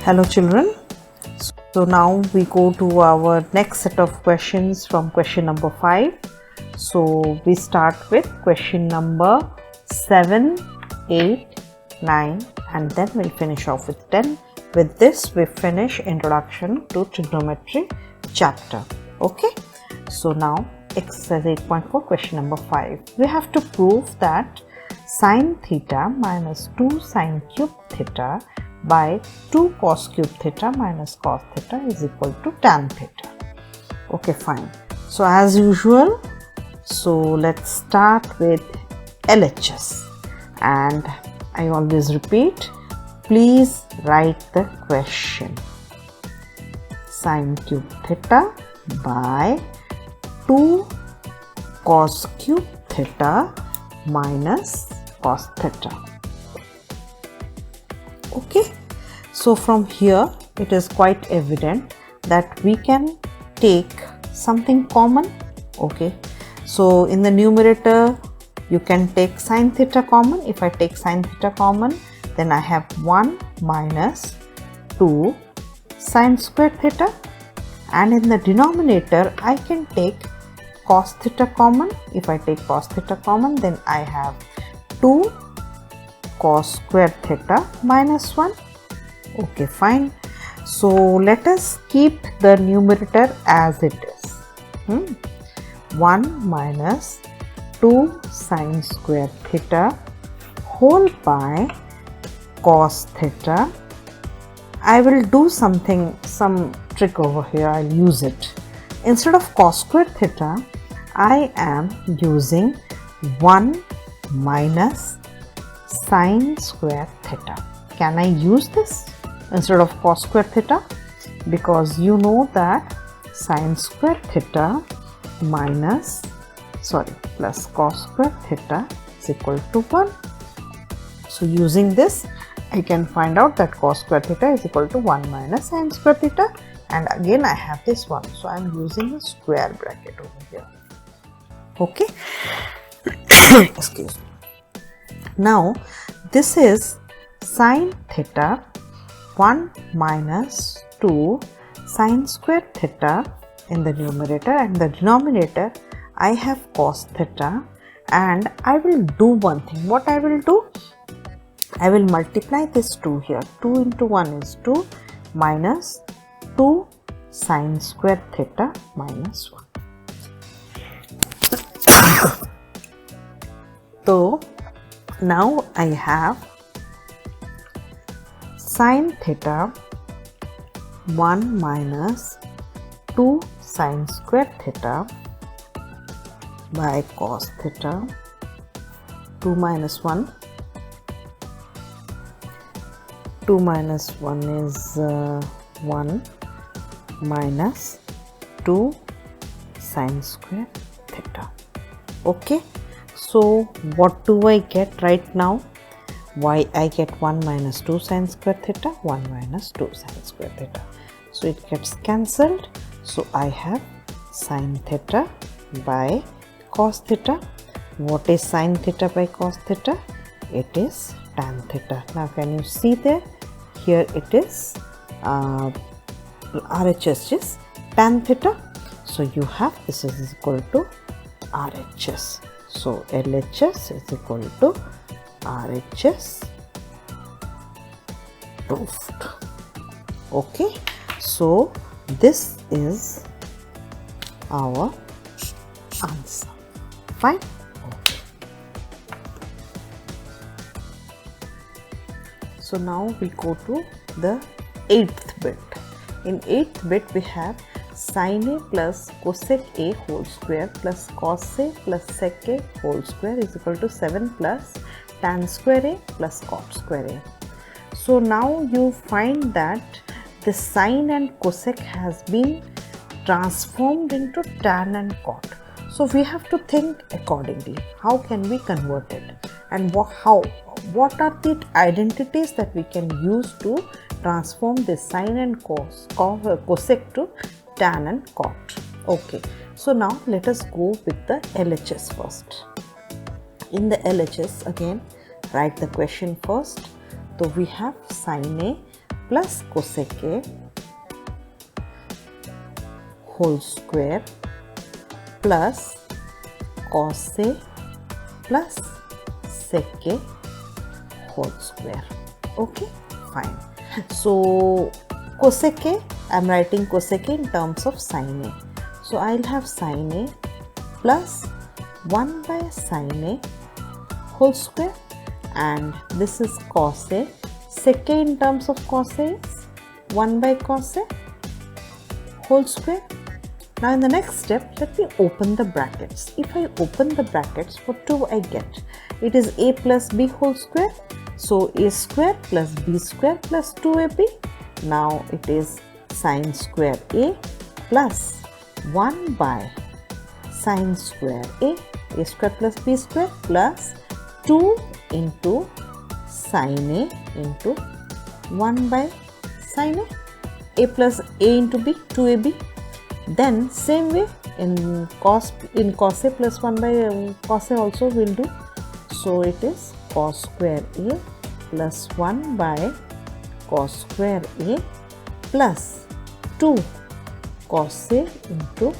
Hello children, so now we go to our next set of questions from question number 5. So we start with question number 7, 8, 9 and then we'll finish off with 10. With this we finish introduction to trigonometry chapter. Okay, so now exercise 8.4 question number 5. We have to prove that sin theta minus 2 sin cube theta by 2 cos cube theta minus cos theta is equal to tan theta. Okay, fine. So as usual, so let's start with LHS, and I always repeat, please write the question. Sin cube theta by 2 cos cube theta minus cos theta. Okay, so from here it is quite evident that we can take something common. Okay, so in the numerator you can take sin theta common. If I take sin theta common, then I have 1 minus 2 sin square theta, and in the denominator I can take cos theta common. If I take cos theta common, then I have 2 cos square theta minus 1. Okay, fine. So let us keep the numerator as it is. 1 minus 2 sin square theta whole by cos theta. I will do some trick over here. I'll use it. Instead of cos square theta, I am using 1 minus sin square theta. Can I use this instead of cos square theta? Because you know that sin square theta plus cos square theta is equal to 1. So using this, I can find out that cos square theta is equal to 1 minus sin square theta, and again I have this 1. So I am using a square bracket over here. Okay. Excuse me. Now this is sin theta 1 minus 2 sin square theta in the numerator, and the denominator I have cos theta, and I will do one thing. What I will do? I will multiply this 2 here. 2 into 1 is 2 minus 2 sin square theta minus 1. So now I have sin theta 1 minus 2 sin square theta by cos theta. 2 minus 1. 2 minus 1 is 1 minus 2 sin square theta. Okay. So what do I get right now? Why I get 1 minus 2 sin square theta, 1 minus 2 sin square theta. So it gets cancelled. So I have sin theta by cos theta. What is sin theta by cos theta? It is tan theta. Now can you see there? Here it is RHS is tan theta. So you have this is equal to RHS. So LHS is equal to RHS proved. Okay, so this is our answer. Fine. Okay. So now we go to the 8th bit. In 8th bit we have sin a plus cosec a whole square plus cos a plus sec a whole square is equal to 7 plus tan square a plus cot square a. So now you find that the sin and cosec has been transformed into tan and cot. So we have to think accordingly. How can we convert it? And what are the identities that we can use to transform this sin and cosec to tan and cot? Okay, so now let us go with the LHS first. In the LHS again, write the question first. So we have sin a plus cosec A whole square plus cos A plus sec A whole square. Okay, fine. So cosec A, I am writing cosec A in terms of sin A. So I'll have sin A plus 1 by sin A whole square, and this is cos A. Sec A in terms of cos A is 1 by cos A whole square. Now in the next step, let me open the brackets. If I open the brackets, what do I get? It is A plus B whole square. So A square plus B square plus 2AB. Now it is sin square A plus 1 by sin square A square plus B square plus 2 into sin A into 1 by sin A plus A into B, 2AB. Then same way in cos A plus 1 by cos A also will do. So it is cos square A plus 1 by cos square A plus 2 cos A into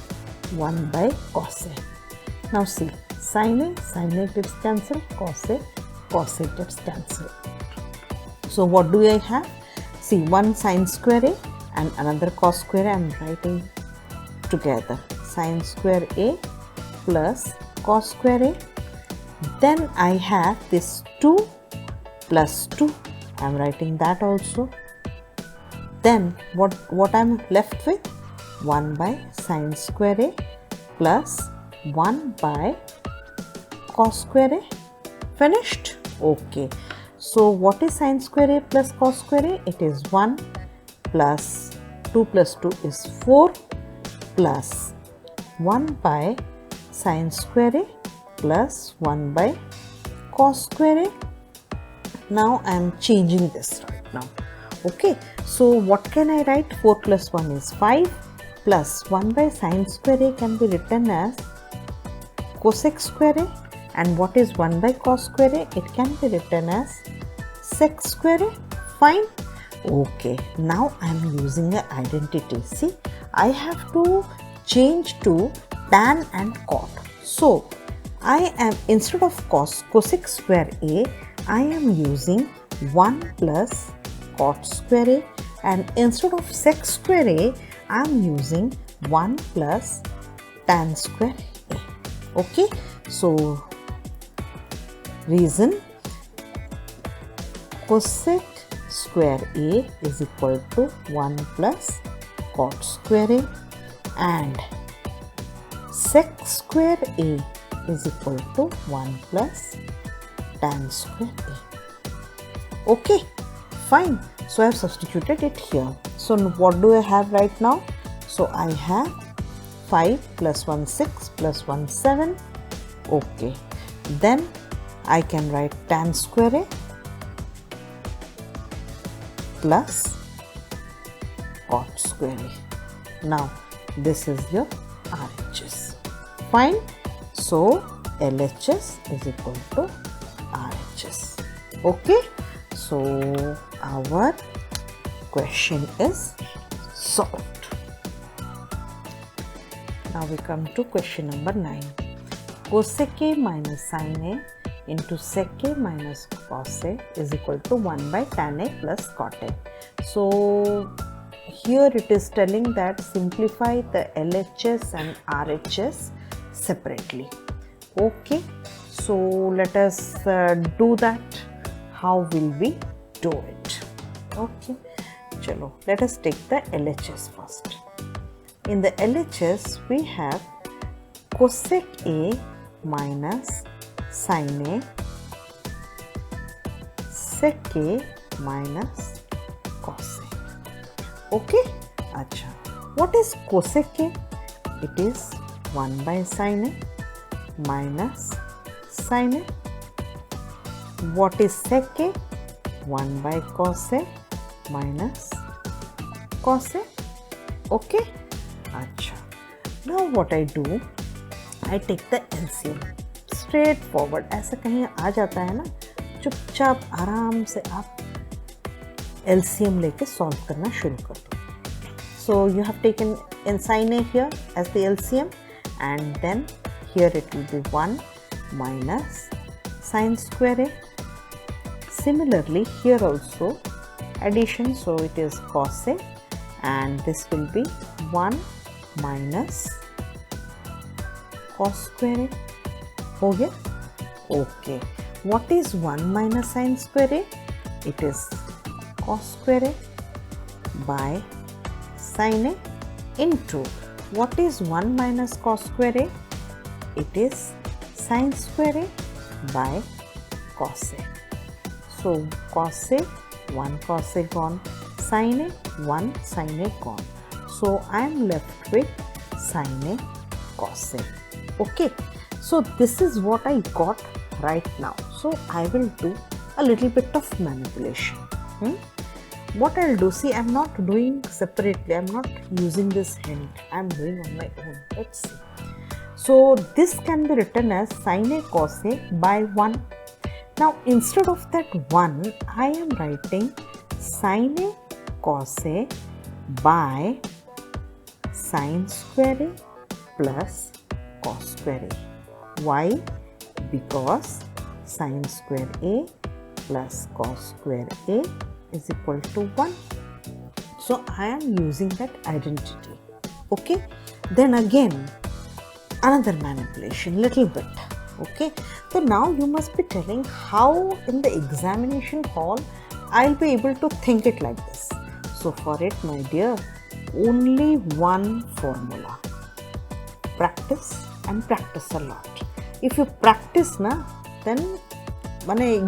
1 by cos A. Now see, sin A gets cancelled, cos A gets cancelled. So what do I have? See, one sin square A and another cos square A I am writing together. Sin square A plus cos square A. Then I have this 2 plus 2. I am writing that also. Then what I am left with? 1 by sin square A plus 1 by cos square A. Finished? Okay. So what is sin square A plus cos square A? It is 1 plus 2 plus 2 is 4 plus 1 by sin square A plus 1 by cos square A. Now I am changing this right now. Okay. So what can I write? 4 plus 1 is 5 plus 1 by sin square A can be written as cosec square A, and what is 1 by cos square A? It can be written as sec square A. Fine. Okay, now I am using an identity. See, I have to change to tan and cot. So I am, instead of cosec square A, I am using 1 plus cot square A, and instead of sec square A, I am using 1 plus tan square A. Okay, so reason, cosec square A is equal to 1 plus cot square A, and sec square A is equal to 1 plus tan square A. Okay, fine. So I have substituted it here. So what do I have right now? So I have 5 plus 1 6 plus 1 7. Okay, then I can write tan square A plus cot square A. Now this is your RHS. Fine. So LHS is equal to RHS. Okay. So our question is solved. Now we come to question number 9. Cosec A minus sin A into sec A minus cos A is equal to 1 by tan A plus cot A. So here it is telling that simplify the LHS and RHS separately. Okay, so let us do that. How will we do it? Okay, chalo, let us take the LHS first. In the LHS we have cosec A minus sin A, sec A minus cos A. Okay, acha. What is cosec A? It is 1 by sin A minus sin A. What is sec A? 1 by cos A minus cos A. Okay, acha. Now what I do, I take the LCM. Straight forward, ऐसा कहीं आ जाता है ना, चुपचाप आराम से आप LCM लेके solve करना शुरू कर दो. So you have taken in sin A here as the LCM, and then here it will be 1 minus sin square A. Similarly here also addition, so it is cos A, and this will be 1 minus cos square A. हो गया? Okay. What is 1 minus sin square A? It is cos square A by sin A into, what is 1 minus cos square A? It is sin square A by cos A. So cos A, 1 cos A gone, sin A, 1 sin A gone. So I am left with sin A cos A. Okay. So this is what I got right now. So I will do a little bit of manipulation. What I'll do, see, I'm not doing separately, I'm not using this hint, I'm doing on my own. Let's see. So this can be written as sin A cos A by 1. Now instead of that 1, I am writing sin A cos A by sin square A plus cos square A. Why? Because sin square A plus cos square A is equal to 1. So I am using that identity. Okay. Then again another manipulation, little bit. Okay. So now you must be telling how in the examination hall I'll be able to think it like this. So for it, my dear, only one formula. Practice and practice a lot. If you practice na, then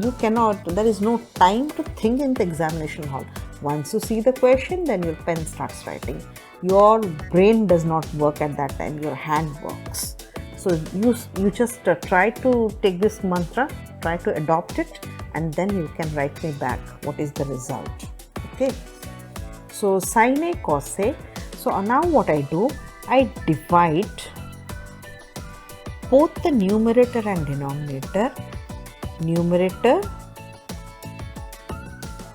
you cannot, there is no time to think in the examination hall. Once you see the question, then your pen starts writing. Your brain does not work at that time, your hand works. So you just try to take this mantra, try to adopt it, and then you can write me back what is the result. Okay. So sin A cos A. So now what I do, I divide both the numerator and denominator, numerator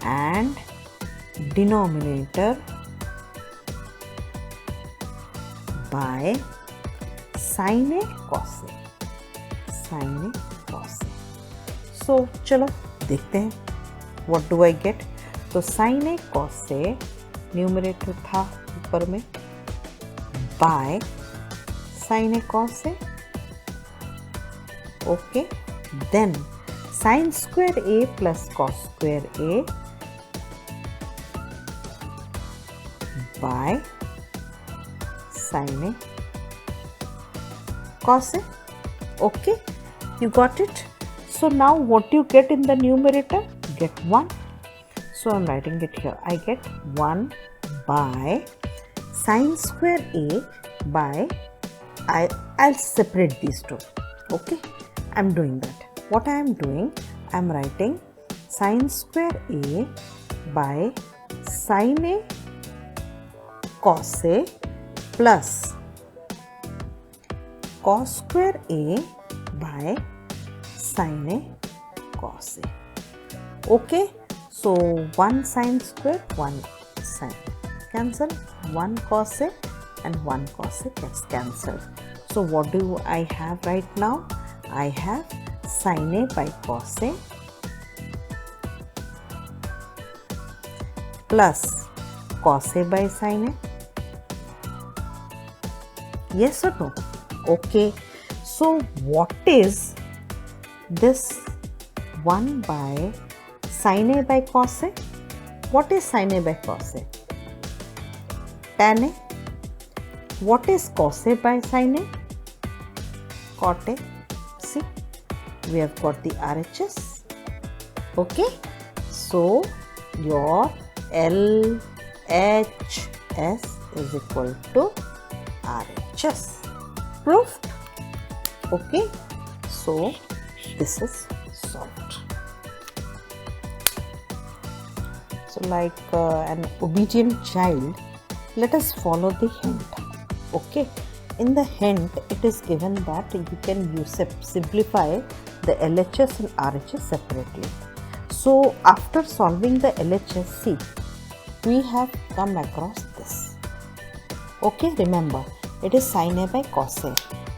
and denominator by sin A cos A, sin A cos A. So चलो देखते हैं what do I get. तो sin A cos A numerator था ऊपर में by sin A cos A. Okay, then sin square A plus cos square A by sin A cos A. Okay, you got it. So now what you get in the numerator? Get 1. So I am writing it here. I get 1 by sin square A by, I'll separate these two. Okay, I am doing that. What I am doing, I am writing sin square A by sin A cos A plus cos square A by sin A cos A. Okay, so 1 sin square, 1 sin, cancel, 1 cos A and 1 cos A gets cancelled. So what do I have right now? I have sin A by cos A plus cos A by sin A. Yes or no? Okay. So what is this 1 by sin A by cos A? What is sin A by cos A? Tan A. What is cos A by sin A? Cot A. See, we have got the RHS. Okay. So your LHS is equal to RHS. Proved. Okay. So this is solved. So like an obedient child, let us follow the hint. Okay. In the hint, it is given that you can simplify the LHS and RHS separately. So after solving the LHS, see, we have come across this. Okay, remember, it is sin A by cos A.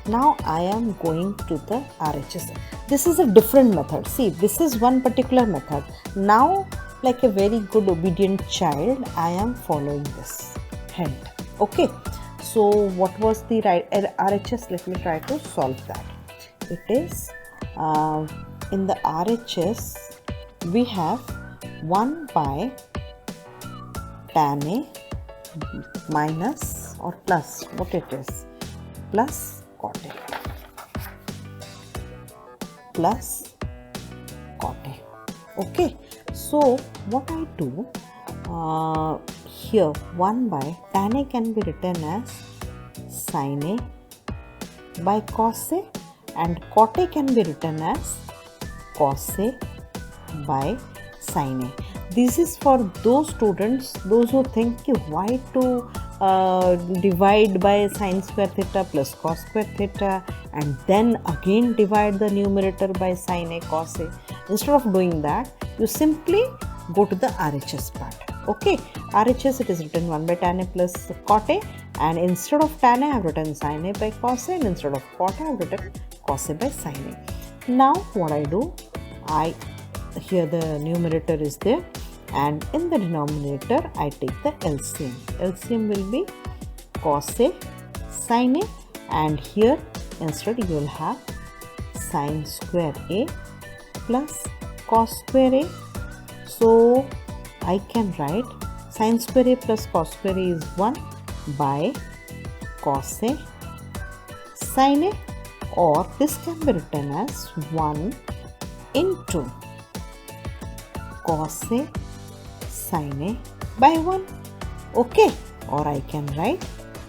Now I am going to the RHS. This is a different method. See, this is one particular method. Now, like a very good obedient child, I am following this hint. Okay. So what was the right RHS? Let me try to solve that. It is in the RHS we have 1 by tan A minus or plus what it is, plus cot A, plus cot A. Okay, so what I do here, 1 by tan A can be written as sin A by cos A, and cot A can be written as cos A by sin A. This is for those students, those who think why to divide by sin square theta plus cos square theta and then again divide the numerator by sin A cos A. Instead of doing that, you simply go to the RHS part. Okay, RHS it is written 1 by tan A plus cot A, and instead of tan A I have written sin A by cos A, and instead of cot A I have written cos A by sin A. Now what I do, here the numerator is there, and in the denominator I take the LCM. LCM will be cos A sin A, and here instead you will have sin square A plus cos square A. So I can write sin square A plus cos square A is 1 by cos A sin A, or this can be written as 1 into cos A sin A by 1. Okay, or I can write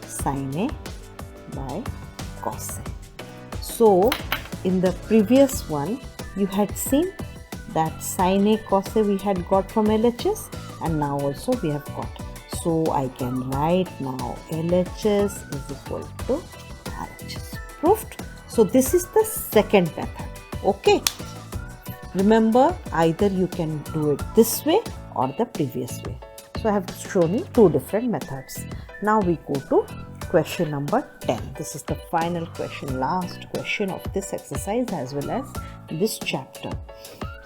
sin A by cos A. So in the previous one you had seen that sin A cos A we had got from LHS, and now also we have got. So I can write now LHS is equal to RHS. Proved? So this is the second method. Okay. Remember, either you can do it this way or the previous way. So I have shown you two different methods. Now we go to question number 10. This is the final question, last question of this exercise as well as this chapter.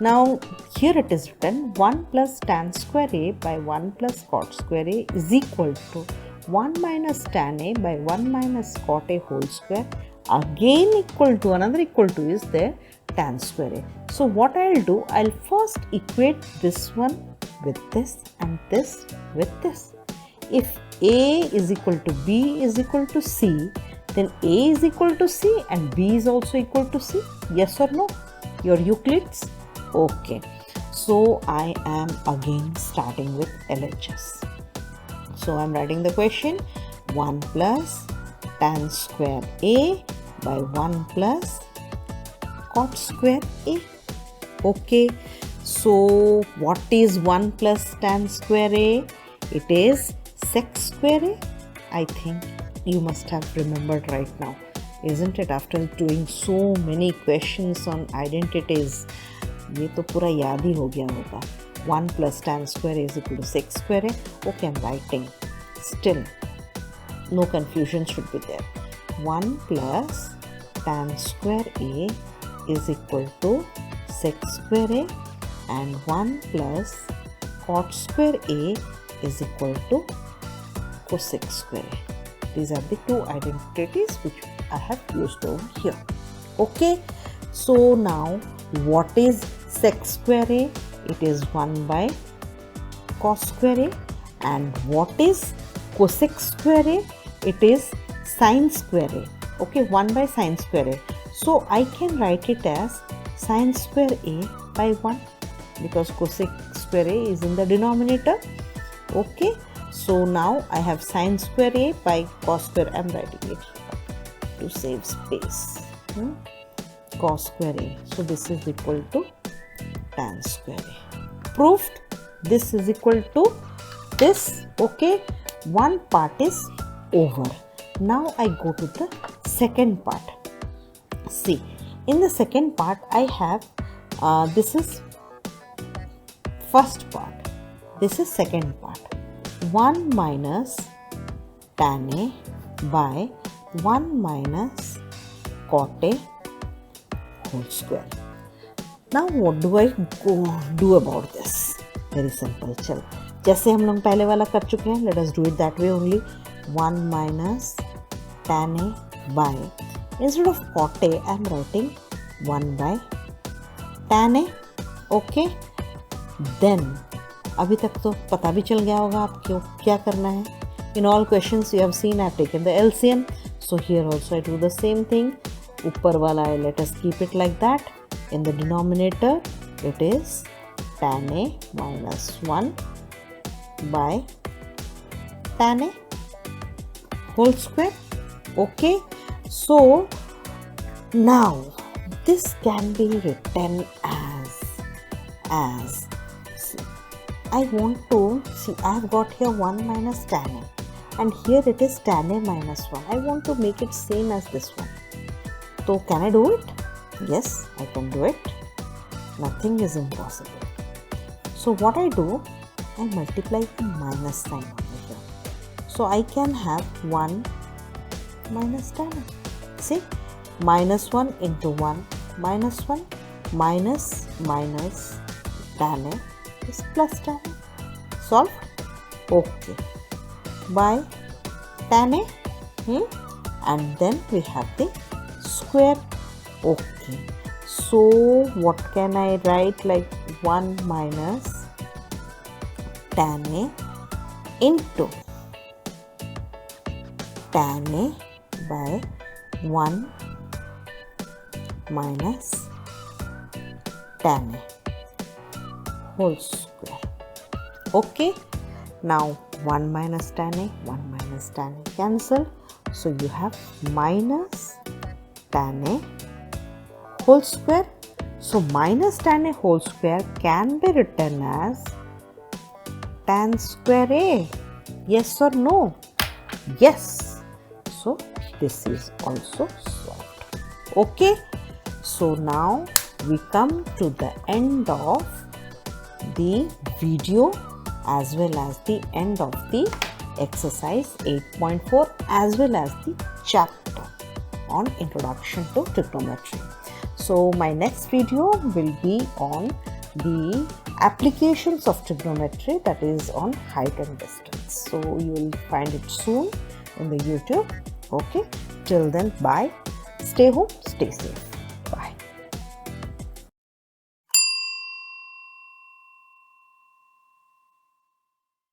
Now here it is written 1 plus tan square A by 1 plus cot square A is equal to 1 minus tan A by 1 minus cot A whole square, again equal to, another equal to is there, tan square A. So what I'll do, I'll first equate this one with this and this with this. If A is equal to B is equal to C, then A is equal to C and B is also equal to C. Yes or no? Your Euclids? Okay. So I am again starting with LHS. So I'm writing the question 1 plus tan square A by 1 plus cot square A. Okay. So what is 1 plus tan square A? It is sec square A. I think you must have remembered right now, isn't it? After doing so many questions on identities, ये तो पूरा याद ही हो गया होगा. 1 plus tan square A is equal to sec square A. Okay, I'm writing. Still, no confusion should be there. 1 plus tan square A is equal to sec square A, and 1 plus cot square A is equal to cosec square A. These are the two identities which I have used over here. Okay, so now what is sec square A? It is 1 by cos square A. And what is cosec square A? It is sin square A. Okay, 1 by sin square A. So I can write it as sin square A by 1 because cosec square A is in the denominator. Okay, so now I have sin square A by cos square. I am writing it to save space. Cos square A. So this is equal to tan square A. Proved? This is equal to this. Okay, one part is over. Now I go to the second part. See, in the second part I have this is first part. This is second part. 1 minus tan A by 1 minus cot A whole square. Now what do I do about this? Very simple. चलो जैसे हम लोग पहले वाला कर चुके हैं, let us do it that way only. 1 minus tan A by, instead of cot A I am writing 1 by tan A. Okay. Then अभी तक तो पता भी चल गया होगा आपको क्या करना है. In all questions you have seen I have taken the LCM. So here also I do the same thing. ऊपर वाला let us keep it like that. In the denominator it is tan A minus 1 by tan A whole square. Okay. So now this can be written as I want to see, I have got here 1 minus tan A and here it is tan A minus 1. I want to make it same as this one. So can I do it? Yes, I can do it. Nothing is impossible. So what I do, I multiply the minus sign over here. So I can have 1 minus tan A. See, minus 1 into 1 minus 1 minus tan A is plus tan A. Solved? Okay. By tan A. And then we have the square. Okay. So what can I write? Like 1 minus tan A into tan A by 1 minus tan A whole square. Okay. Now 1 minus tan A, 1 minus tan A cancel. So you have minus tan A whole square. So minus tan A whole square can be written as tan square A. Yes or no? Yes. So this is also solved. Okay. So now we come to the end of the video as well as the end of the exercise 8.4 as well as the chapter on Introduction to Trigonometry. So my next video will be on the applications of trigonometry, that is on height and distance. So you will find it soon in the YouTube. Okay. Till then, bye. Stay home, stay safe.